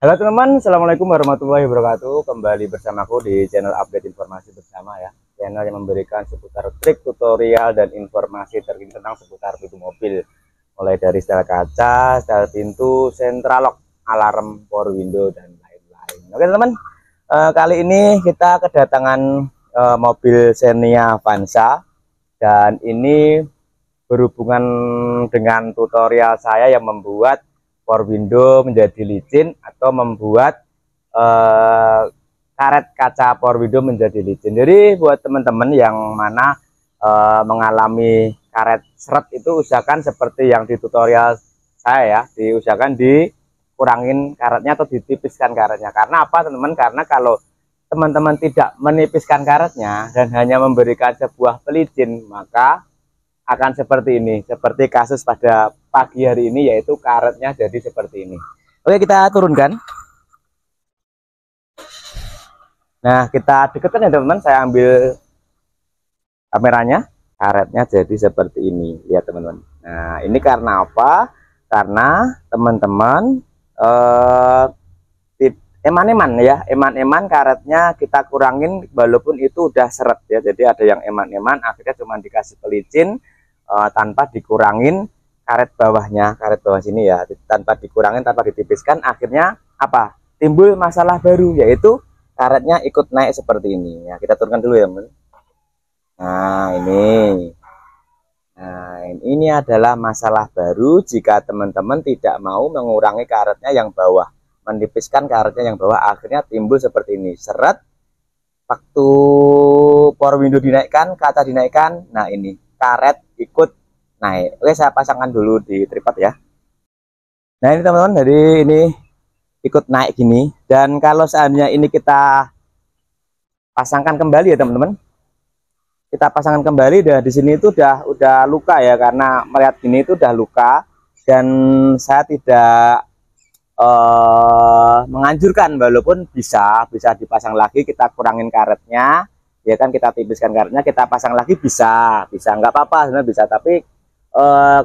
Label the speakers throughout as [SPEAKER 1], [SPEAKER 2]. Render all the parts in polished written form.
[SPEAKER 1] Halo teman-teman, Assalamualaikum warahmatullahi wabarakatuh. Kembali bersamaku di channel update informasi bersama ya. Channel yang memberikan seputar trik, tutorial, dan informasi terkini tentang seputar pintu mobil. Mulai dari setel kaca, setel pintu, central lock, alarm, power window, dan lain-lain. Oke teman-teman, kali ini kita kedatangan mobil Xenia Avanza. Dan ini berhubungan dengan tutorial saya yang membuat power window menjadi licin atau membuat karet kaca power window menjadi licin. Jadi buat teman-teman yang mana mengalami karet seret itu, usahakan seperti yang di tutorial saya ya, diusahakan dikurangin karetnya atau ditipiskan karetnya. Karena apa teman-teman? Karena kalau teman-teman tidak menipiskan karetnya dan hanya memberikan sebuah pelicin, maka akan seperti ini, seperti kasus pada pagi hari ini, yaitu karetnya jadi seperti ini. Oke, kita turunkan. Nah, kita dekatkan ya teman-teman. Saya ambil kameranya, karetnya jadi seperti ini. Lihat teman-teman. Nah, ini karena apa? Karena teman-teman eman-eman ya, eman-eman karetnya kita kurangin walaupun itu udah seret ya. Jadi ada yang eman-eman, akhirnya cuma dikasih pelicin tanpa dikurangin karet bawahnya, karet bawah sini ya, tanpa dikurangin, tanpa ditipiskan, akhirnya apa? Timbul masalah baru, yaitu karetnya ikut naik seperti ini. Ya, kita turunkan dulu ya, teman. Nah, ini adalah masalah baru jika teman-teman tidak mau mengurangi karetnya yang bawah, menipiskan karetnya yang bawah, akhirnya timbul seperti ini, seret. Waktu power window dinaikkan, kaca dinaikkan, nah ini karet ikut naik. Oke, saya pasangkan dulu di tripod ya. Nah ini teman-teman, jadi ini ikut naik gini. Dan kalau seandainya ini kita pasangkan kembali ya teman-teman, kita pasangkan kembali, dan di sini itu udah luka ya, karena melihat gini itu udah luka. Dan saya tidak menganjurkan, walaupun bisa dipasang lagi, kita kurangin karetnya ya kan, kita tipiskan karetnya, kita pasang lagi, bisa nggak apa-apa sebenarnya, bisa. Tapi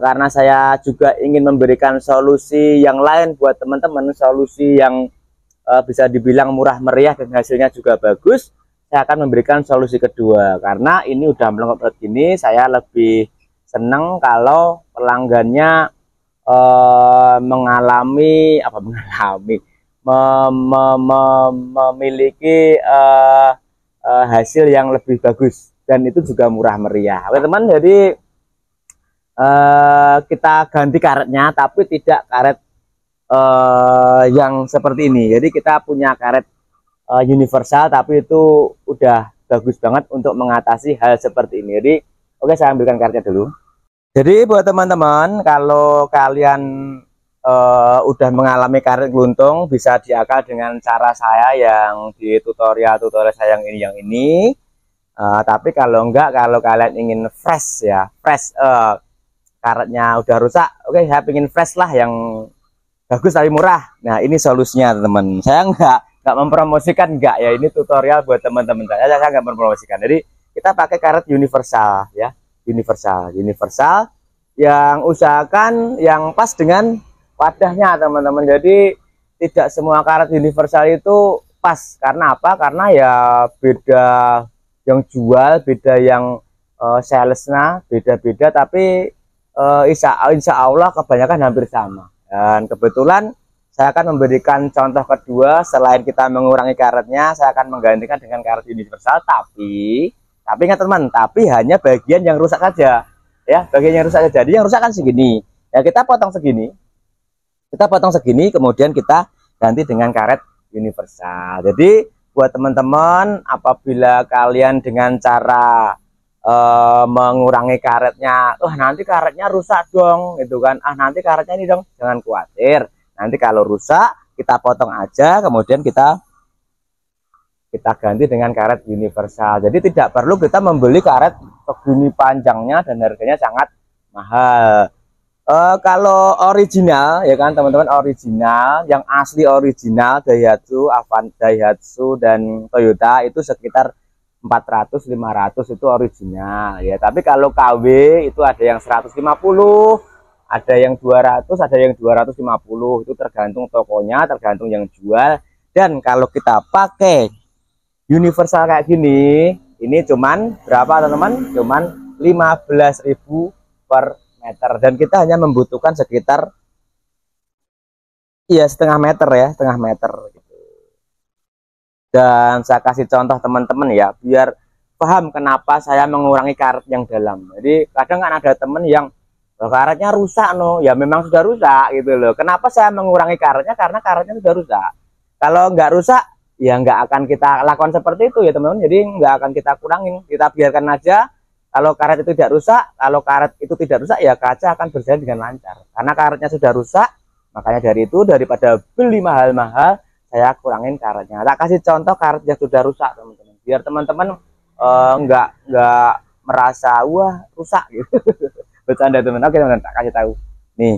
[SPEAKER 1] karena saya juga ingin memberikan solusi yang lain buat teman-teman, solusi yang bisa dibilang murah meriah dan hasilnya juga bagus, saya akan memberikan solusi kedua. Karena ini udah melengkap gini, saya lebih seneng kalau pelanggannya memiliki hasil yang lebih bagus, dan itu juga murah meriah. Oke teman, jadi kita ganti karetnya, tapi tidak karet yang seperti ini. Jadi kita punya karet universal, tapi itu udah bagus banget untuk mengatasi hal seperti ini. Jadi oke, saya ambilkan karetnya dulu. Jadi buat teman-teman, kalau kalian udah mengalami karet geluntung, bisa diakal dengan cara saya yang di tutorial saya yang ini. Tapi kalau enggak, kalau kalian ingin fresh ya, karetnya udah rusak, oke, saya ingin fresh lah, yang bagus tapi murah. Nah ini solusinya teman. Saya nggak mempromosikan, enggak ya, ini tutorial buat teman-teman saya nggak mempromosikan. Jadi kita pakai karet universal ya, universal yang usahakan yang pas dengan wadahnya teman-teman. Jadi tidak semua karet universal itu pas. Karena apa? Karena ya beda yang jual, beda yang salesnya, beda-beda, tapi insya Allah kebanyakan hampir sama. Dan kebetulan saya akan memberikan contoh kedua. Selain kita mengurangi karetnya, saya akan menggantikan dengan karet universal, tapi ingat teman, tapi hanya bagian yang rusak saja ya, bagian yang rusak saja. Jadi yang rusak kan segini ya, kita potong segini, kemudian kita ganti dengan karet universal. Jadi buat teman-teman, apabila kalian dengan cara mengurangi karetnya, nanti karetnya rusak dong gitu kan, nanti karetnya ini dong, jangan khawatir. Nanti kalau rusak kita potong aja, kemudian kita ganti dengan karet universal. Jadi tidak perlu kita membeli karet segini panjangnya dan harganya sangat mahal. Kalau original ya kan teman-teman, original yang asli original Daihatsu dan Toyota itu sekitar 400-500 itu original ya. Tapi kalau KW itu ada yang 150, ada yang 200, ada yang 250, itu tergantung tokonya, tergantung yang jual. Dan kalau kita pakai universal kayak gini, ini cuman berapa teman-teman? Cuman 15.000 per meter, dan kita hanya membutuhkan sekitar iya setengah meter ya, setengah meter gitu. Dan saya kasih contoh teman-teman ya, biar paham kenapa saya mengurangi karet yang dalam. Jadi kadang kan ada teman yang karetnya rusak, no ya memang sudah rusak gitu loh. Kenapa saya mengurangi karetnya? Karena karetnya sudah rusak. Kalau nggak rusak ya nggak akan kita lakukan seperti itu ya teman-teman. Jadi nggak akan kita kurangin, kita biarkan aja. Kalau karet itu tidak rusak, kalau karet itu tidak rusak ya kaca akan berjalan dengan lancar. Karena karetnya sudah rusak, makanya dari itu daripada beli mahal-mahal, saya kurangin karetnya. Tak kasih contoh karet yang sudah rusak teman-teman, biar teman-teman nggak merasa wah rusak gitu. Bercanda teman. Oke teman-teman, tak kasih tahu nih,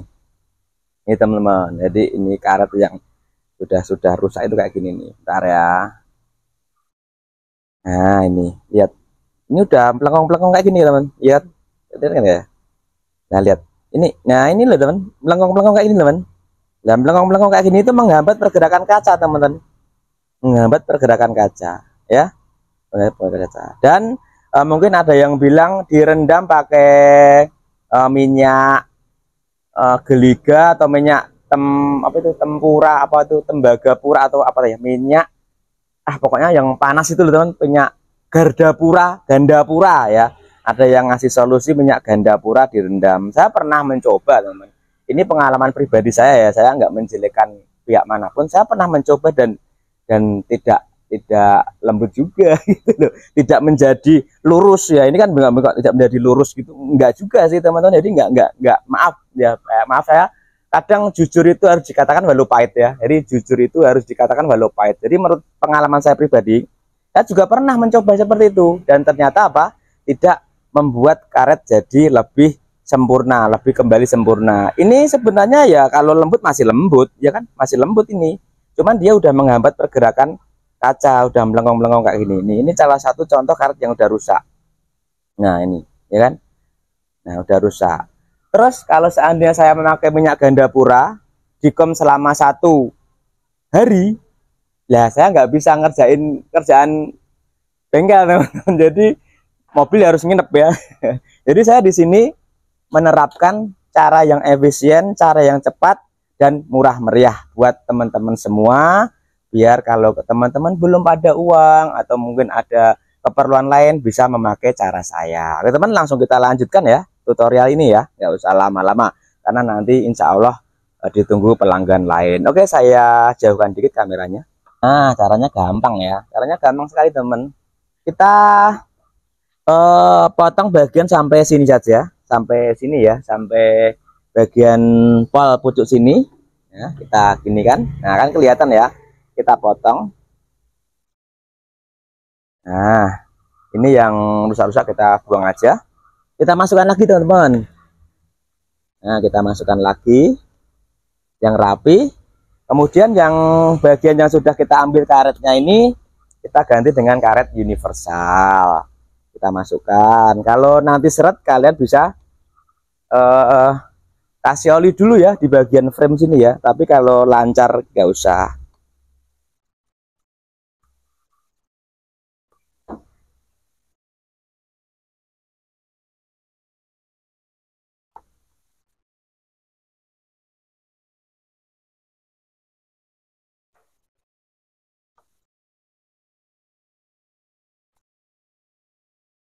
[SPEAKER 1] ini teman-teman. Jadi ini karet yang sudah rusak itu kayak gini nih. Bentar ya. Nah ini lihat, ini udah melengkung-melengkung kayak gini teman. Lihat, lihat kan ya. Nah lihat ini, nah ini loh teman, melengkung-melengkung kayak gini teman. Nah melengkung-melengkung kayak gini itu menghambat pergerakan kaca teman-teman, menghambat pergerakan kaca ya, pergerakan kaca. Dan mungkin ada yang bilang direndam pakai minyak geliga atau minyak apa itu tempura, apa itu tembagapura atau apa ya, minyak pokoknya yang panas itu loh teman, minyak gandapura ya. Ada yang ngasih solusi minyak gandapura direndam. Saya pernah mencoba teman, ini pengalaman pribadi saya ya, saya nggak menjelekkan pihak manapun. Saya pernah mencoba dan tidak lembut juga gitu loh, tidak menjadi lurus ya. Ini kan tidak menjadi lurus gitu, enggak juga sih teman-teman. Jadi enggak maaf ya, maaf saya kadang jujur itu harus dikatakan walau pahit ya. Jadi jujur itu harus dikatakan walau pahit. Jadi menurut pengalaman saya pribadi, saya juga pernah mencoba seperti itu, dan ternyata apa, tidak membuat karet jadi lebih sempurna, lebih kembali sempurna. Ini sebenarnya ya kalau lembut masih lembut ya kan, masih lembut ini, cuman dia udah menghambat pergerakan kaca, udah melengkung-melengkung kayak gini. Ini salah satu contoh karet yang udah rusak. Nah ini ya kan, nah udah rusak. Terus kalau seandainya saya memakai minyak gandapura dikom selama 1 hari, lah saya nggak bisa ngerjain kerjaan bengkel teman-teman. Jadi mobil harus nginep ya. Jadi saya di sini menerapkan cara yang efisien, cara yang cepat dan murah meriah buat teman-teman semua. Biar kalau teman-teman belum ada uang atau mungkin ada keperluan lain bisa memakai cara saya. Oke teman, langsung kita lanjutkan ya tutorial ini ya, nggak usah lama-lama karena nanti insya Allah ditunggu pelanggan lain. Oke, saya jauhkan dikit kameranya. Nah caranya gampang ya, caranya gampang sekali teman. Kita potong bagian sampai sini saja, sampai sini ya, sampai bagian pol pucuk sini ya, kita gini kan. Nah kan kelihatan ya, kita potong. Nah ini yang rusak-rusak kita buang aja, kita masukkan lagi teman-teman. Nah kita masukkan lagi yang rapi, kemudian yang bagian yang sudah kita ambil karetnya ini kita ganti dengan karet universal. Kita masukkan, kalau nanti seret kalian bisa kasih oli dulu ya di bagian frame sini ya, tapi kalau lancar nggak usah.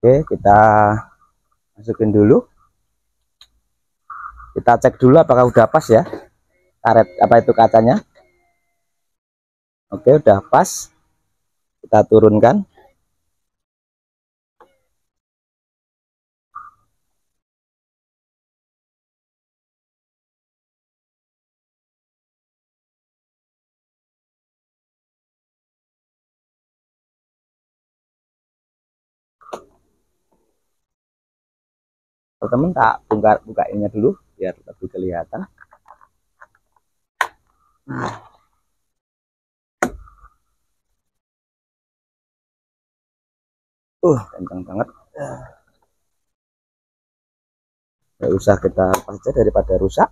[SPEAKER 1] Oke, kita masukin dulu, kita cek dulu apakah udah pas ya karet apa itu kacanya. Oke udah pas, kita turunkan. Teman-teman tak bukainnya dulu biar lebih kelihatan. Kencang banget. nggak usah kita lepas aja daripada rusak.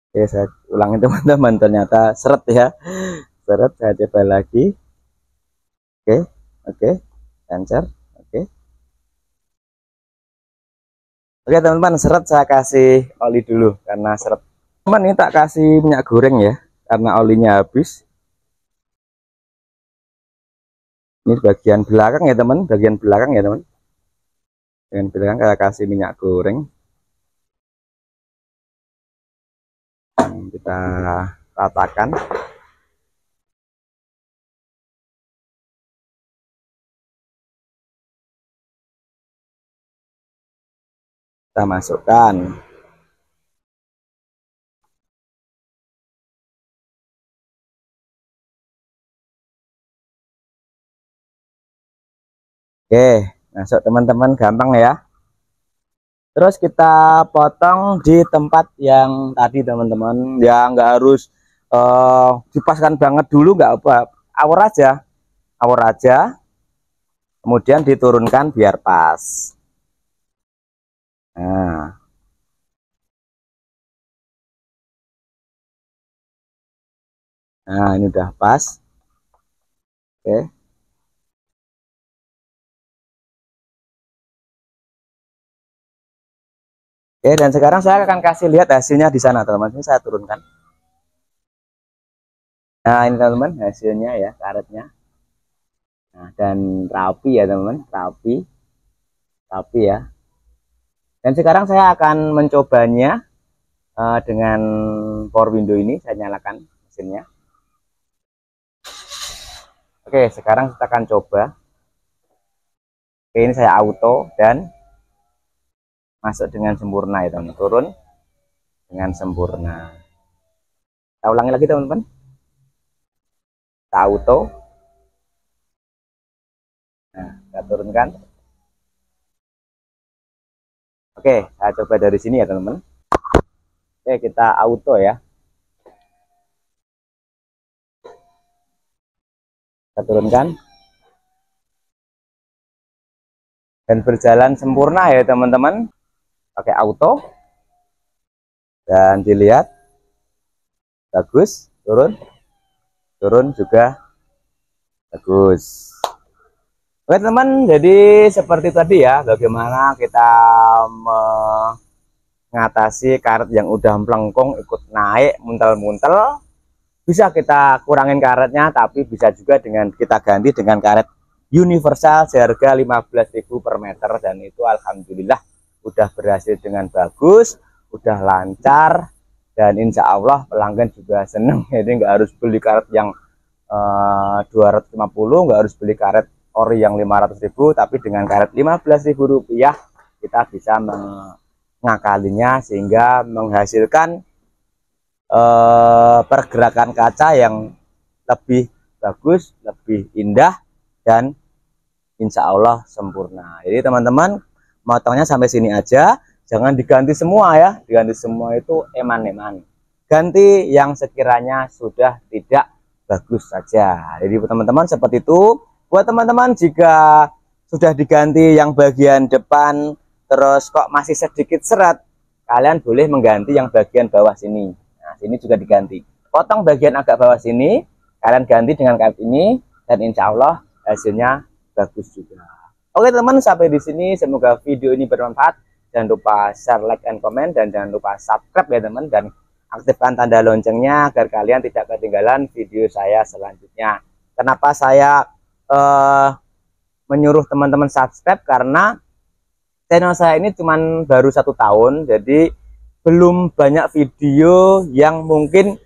[SPEAKER 1] Oke, saya ulangi teman-teman, ternyata seret ya, seret. Saya coba lagi. Oke, oke, lancar. Oke, oke teman-teman, seret saya kasih oli dulu karena seret. Teman, ini tak kasih minyak goreng ya karena olinya habis. Ini bagian belakang ya teman, bagian belakang ya teman. Bagian belakang saya kasih minyak goreng. Kita ratakan. Kita masukkan. Oke, masuk teman-teman, gampang ya. Terus kita potong di tempat yang tadi teman-teman, ya nggak harus dipaskan banget dulu, nggak apa, awur aja, awur aja, kemudian diturunkan biar pas. Nah, nah ini udah pas. Oke. Oke, dan sekarang saya akan kasih lihat hasilnya di sana teman-teman. Ini saya turunkan. Nah ini teman-teman hasilnya ya, karetnya. Nah, dan rapi ya teman-teman, rapi, rapi ya. Dan sekarang saya akan mencobanya dengan power window ini. Saya nyalakan mesinnya. Oke, sekarang kita akan coba. Oke, ini saya auto dan masuk dengan sempurna ya teman-teman, turun dengan sempurna. Kita ulangi lagi teman-teman. Kita auto. Nah, kita turunkan. Oke, saya coba dari sini ya teman-teman. Oke, kita auto ya. Kita turunkan. Dan berjalan sempurna ya teman-teman. Pakai auto. Dan dilihat. Bagus, turun. Turun juga bagus. Oke teman, jadi seperti tadi ya, bagaimana kita mengatasi karet yang udah melengkung ikut naik muntel-muntel. Bisa kita kurangin karetnya, tapi bisa juga dengan kita ganti dengan karet universal seharga 15.000 per meter, dan itu alhamdulillah udah berhasil dengan bagus, udah lancar, dan insya Allah pelanggan juga seneng. Jadi nggak harus beli karet yang 250, nggak harus beli karet ori yang 500.000, tapi dengan karet 15.000 rupiah kita bisa mengakalinya sehingga menghasilkan pergerakan kaca yang lebih bagus, lebih indah, dan insya Allah sempurna. Jadi teman-teman, motongnya sampai sini aja, jangan diganti semua ya, diganti semua itu eman-eman. Ganti yang sekiranya sudah tidak bagus saja. Jadi teman-teman seperti itu. Buat teman-teman jika sudah diganti yang bagian depan terus kok masih sedikit seret, kalian boleh mengganti yang bagian bawah sini. Nah, sini juga diganti. Potong bagian agak bawah sini, kalian ganti dengan karet ini, dan insya Allah hasilnya bagus juga. Oke teman-teman, sampai di sini semoga video ini bermanfaat. Jangan lupa share, like, and comment, dan jangan lupa subscribe ya teman, dan aktifkan tanda loncengnya agar kalian tidak ketinggalan video saya selanjutnya. Kenapa saya menyuruh teman-teman subscribe? Karena channel saya ini cuman baru 1 tahun, jadi belum banyak video yang mungkin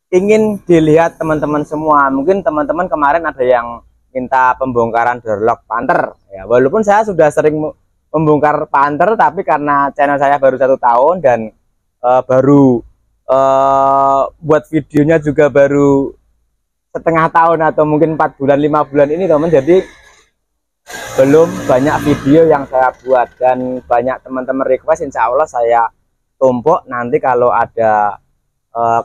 [SPEAKER 1] ingin dilihat teman-teman semua. Mungkin teman-teman kemarin ada yang minta pembongkaran Dorlock Panther ya, walaupun saya sudah sering membongkar Panther, tapi karena channel saya baru 1 tahun dan baru buat videonya juga baru setengah tahun atau mungkin 4 bulan 5 bulan ini teman, jadi belum banyak video yang saya buat, dan banyak teman-teman request. Insya Allah saya tumpuk. Nanti kalau ada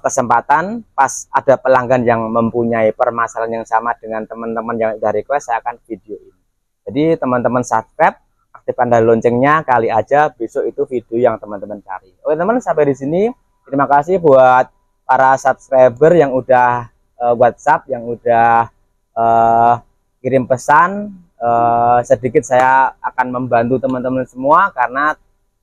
[SPEAKER 1] kesempatan pas ada pelanggan yang mempunyai permasalahan yang sama dengan teman-teman yang udah request, saya akan video ini. Jadi teman-teman subscribe, aktifkan tanda loncengnya, kali aja besok itu video yang teman-teman cari. Oke teman, sampai di sini. Terima kasih buat para subscriber yang udah WhatsApp, yang udah kirim pesan. Sedikit saya akan membantu teman-teman semua, karena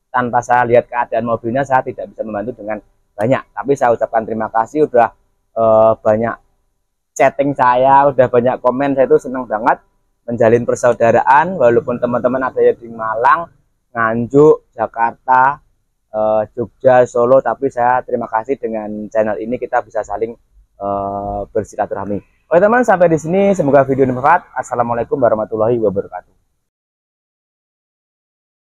[SPEAKER 1] tanpa saya lihat keadaan mobilnya saya tidak bisa membantu dengan banyak. Tapi saya ucapkan terima kasih, udah banyak chatting saya, udah banyak komen. Saya itu senang banget menjalin persaudaraan, walaupun teman-teman ada yang di Malang, Nganjuk, Jakarta, Jogja, Solo, tapi saya terima kasih dengan channel ini kita bisa saling bersilaturahmi. Oke teman, sampai di sini, semoga video ini bermanfaat. Assalamualaikum warahmatullahi wabarakatuh.